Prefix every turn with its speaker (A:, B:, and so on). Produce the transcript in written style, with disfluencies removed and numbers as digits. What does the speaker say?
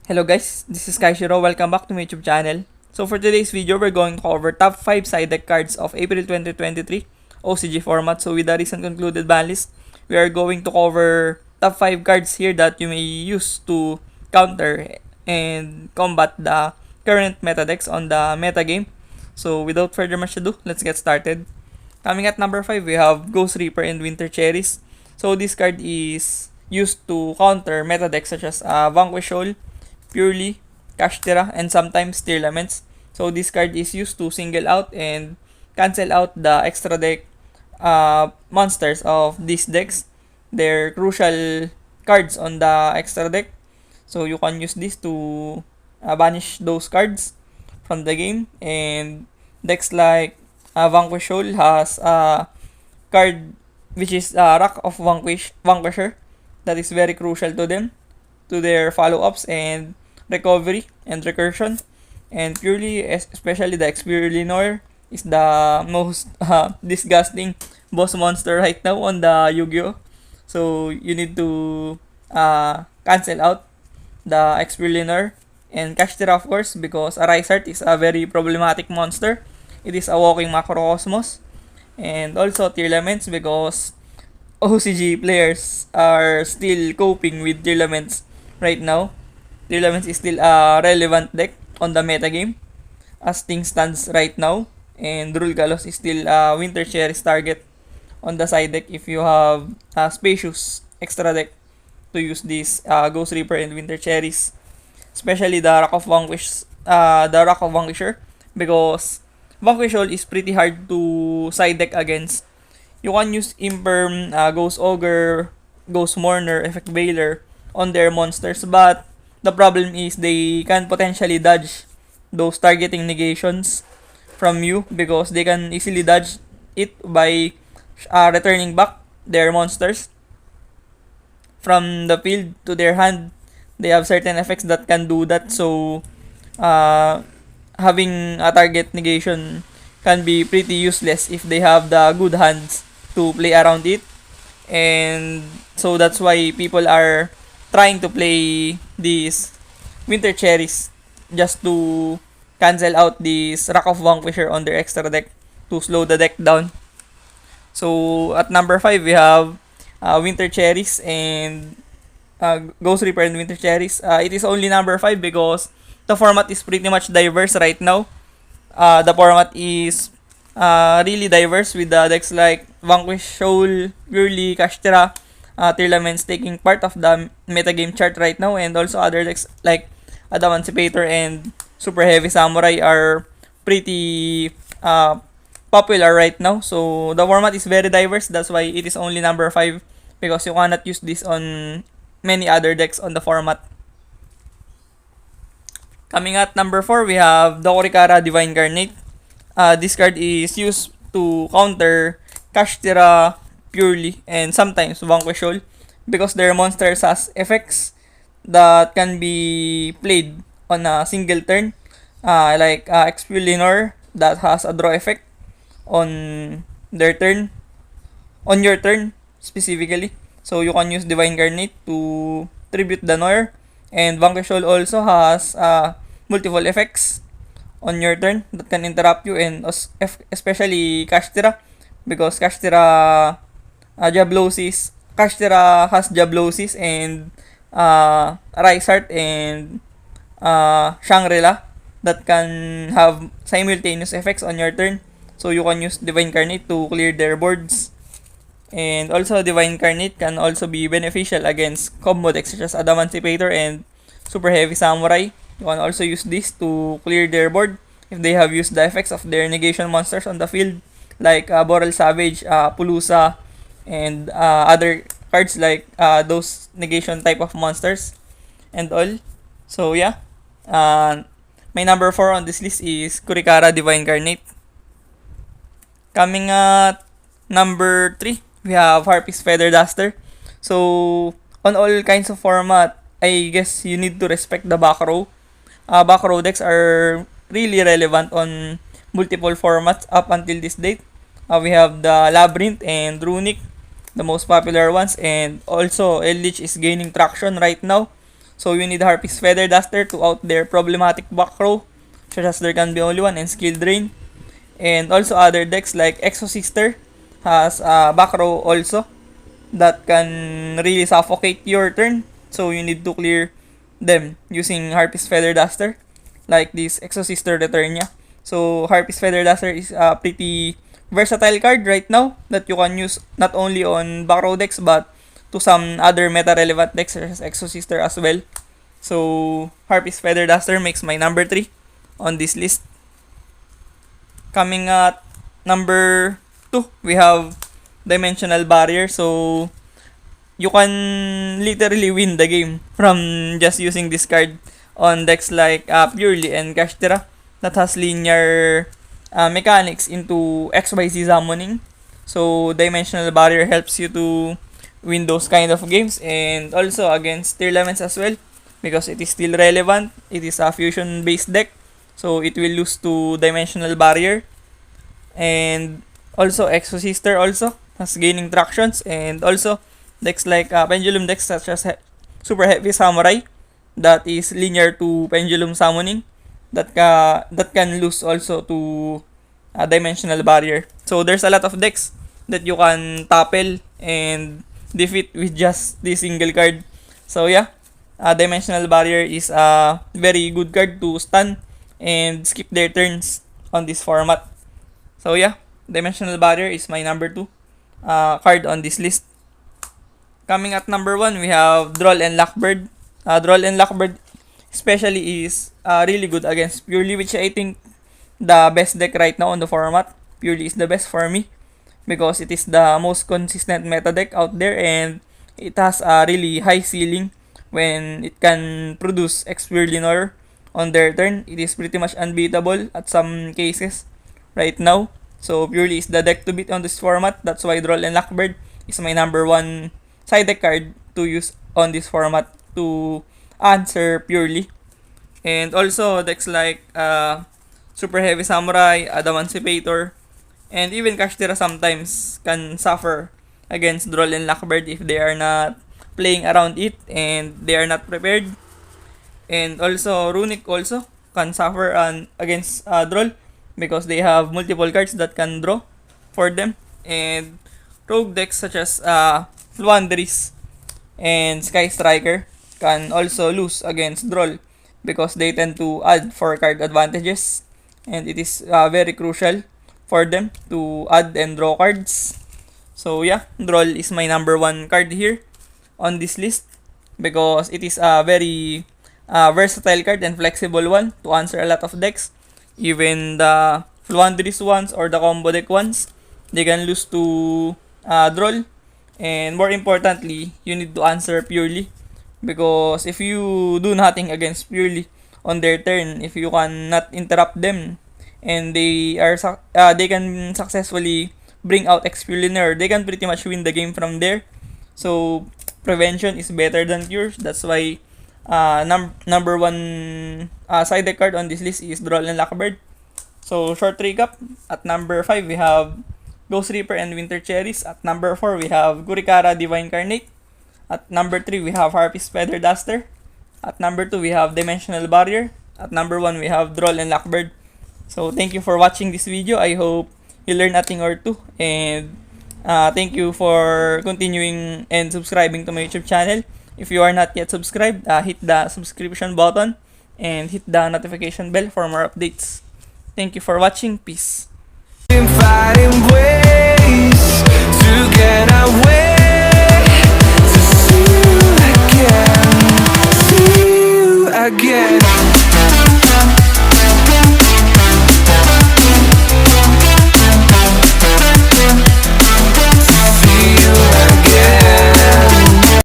A: Hello guys, this is Kaishiro. Welcome back to my YouTube channel. So for today's video, we're going to cover top 5 side deck cards of April 2023 OCG format. So with the recent concluded ban list, we are going to cover top 5 cards here that you may use to counter and combat the current meta decks on the meta game. So without further much ado, let's get started. Coming at number 5, we have Ghost Reaper and Winter Cherries. So this card is used to counter meta decks such as Vanquish Shoal, Purely, Kashtira, and sometimes Tearlaments. So this card is used to single out and cancel out the extra deck monsters of these decks. They're crucial cards on the extra deck. So you can use this to banish those cards from the game. And decks like Vanquish Shoal has a card which is Rock of Vanquisher that is very crucial to them, to their follow-ups and recovery and recursion. And Purely, especially the Expurlinor, is the most disgusting boss monster right now on the Yu-Gi-Oh! So you need to cancel out the Expurlinor. And Kashtira, of course, because Arise Heart is a very problematic monster. It is a walking macrocosmos. And also Tearlaments, because OCG players are still coping with Tearlaments right now. Tearlaments is still a relevant deck on the meta game as things stands right now. And Rule Galos is still a Winter Cherries target on the side deck if you have a spacious extra deck to use this Ghost Reaper and Winter Cherries. Especially the Rock of Vanquisher, because Vanquishol is pretty hard to side deck against. You can use Imperm, Ghost Ogre, Ghost Mourner, Effect Veiler on their monsters, but the problem is they can potentially dodge those targeting negations from you, because they can easily dodge it by returning back their monsters from the field to their hand. They have certain effects that can do that, so having a target negation can be pretty useless if they have the good hands to play around it. And so that's why people are trying to play these Winter Cherries just to cancel out this Rock of Vanquisher on their extra deck to slow the deck down. So at number 5, we have Winter Cherries and Ghost Reaper and Winter Cherries. It is only number 5 because the format is pretty much diverse right now. The format is really diverse with the decks like Vanquish Shoal, Purely, Kashtira, Tearlaments taking part of the metagame chart right now, and also other decks like Adamantipator and Super Heavy Samurai are pretty popular right now. So the format is very diverse. That's why it is only number 5, because you cannot use this on many other decks on the format. Coming at number 4, we have the Korikara Divine Garnet. This card is used to counter Kashtira, Purely, and sometimes Vanquish Shoal, because their monsters has effects that can be played on a single turn, like Expullinor that has a draw effect on their turn, on your turn specifically. So you can use Divine Garnet to tribute the Noir, and Vanquish Shoal also has multiple effects on your turn that can interrupt you, and especially Kashtira, because Kashtira has Diablosis and Rise Heart and Shangri-La that can have simultaneous effects on your turn. So you can use Divine Carnate to clear their boards. And also Divine Carnate can also be beneficial against combo decks such as Adamantipator and Super Heavy Samurai. You can also use this to clear their board if they have used the effects of their negation monsters on the field, like Boral Savage, Pulusa, and other cards like those negation type of monsters and all. So yeah, my number 4 on this list is Kurikara Divine Garnet. Coming at number 3, we have Harpy's Feather Duster. So on all kinds of format, I guess you need to respect the back row. Back row decks are really relevant on multiple formats up until this date. We have the Labyrinth and Runic, the most popular ones, and also Eldritch is gaining traction right now. So you need Harpy's Feather Duster to out their problematic back row, such as There Can Be Only One and Skill Drain. And also other decks like Exo Sister has a back row also that can really suffocate your turn. So you need to clear them using Harpy's Feather Duster, like this Exo Sister Returnia. So Harpy's Feather Duster is a pretty versatile card right now that you can use not only on back row decks but to some other meta relevant decks such as Exo Sister as well. So Harpy's Feather Duster makes my number 3 on this list. Coming at number 2, we have Dimensional Barrier. So you can literally win the game from just using this card on decks like Purely and Kashtira that has linear mechanics into XYZ summoning. So Dimensional Barrier helps you to win those kind of games, and also against tier 11s as well because it is still relevant. It is a fusion based deck, so it will lose to Dimensional Barrier. And also Exo Sister also has gaining tractions, and also decks like Pendulum decks such as Super Heavy Samurai that is linear to Pendulum Summoning that can lose also to Dimensional Barrier. So there's a lot of decks that you can topple and defeat with just this single card. So yeah, Dimensional Barrier is a very good card to stun and skip their turns on this format. So yeah, Dimensional Barrier is my number 2 card on this list. Coming at number 1, we have Droll and Lockbird. Droll and Lockbird especially is really good against Purely, which I think the best deck right now on the format. Purely is the best for me because it is the most consistent meta deck out there, and it has a really high ceiling when it can produce Expurlinor on their turn. It is pretty much unbeatable at some cases right now. So Purely is the deck to beat on this format. That's why Droll and Lockbird is my number 1 side deck card to use on this format to answer Purely. And also decks like Super Heavy Samurai, Adamantipator, and even Kashtira sometimes can suffer against Droll and Lockbird if they are not playing around it and they are not prepared. And also Runic also can suffer against Droll because they have multiple cards that can draw for them. And rogue decks such as Fluandris and Sky Striker can also lose against Droll because they tend to add 4 card advantages, and it is very crucial for them to add and draw cards. So yeah, Droll is my number 1 card here on this list because it is a very versatile card and flexible one to answer a lot of decks. Even the Fluandris ones or the combo deck ones, they can lose to Droll. And more importantly, you need to answer Purely because if you do nothing against Purely on their turn, if you cannot interrupt them and they can successfully bring out Expurlinor, they can pretty much win the game from there. So prevention is better than cure. That's why number 1 side deck card on this list is Droll and Lockbird. So short recap, at number 5 we have Ghost Reaper and Winter Cherries. At number 4 we have Gurikara Divine Carnate. At number 3 we have Harpy's Feather Duster. At number 2 we have Dimensional Barrier. At number 1 we have Droll and Lockbird. So thank you for watching this video. I hope you learned a thing or two, and thank you for continuing and subscribing to my YouTube channel. If you are not yet subscribed, hit the subscription button and hit the notification bell for more updates. Thank you for watching. Peace.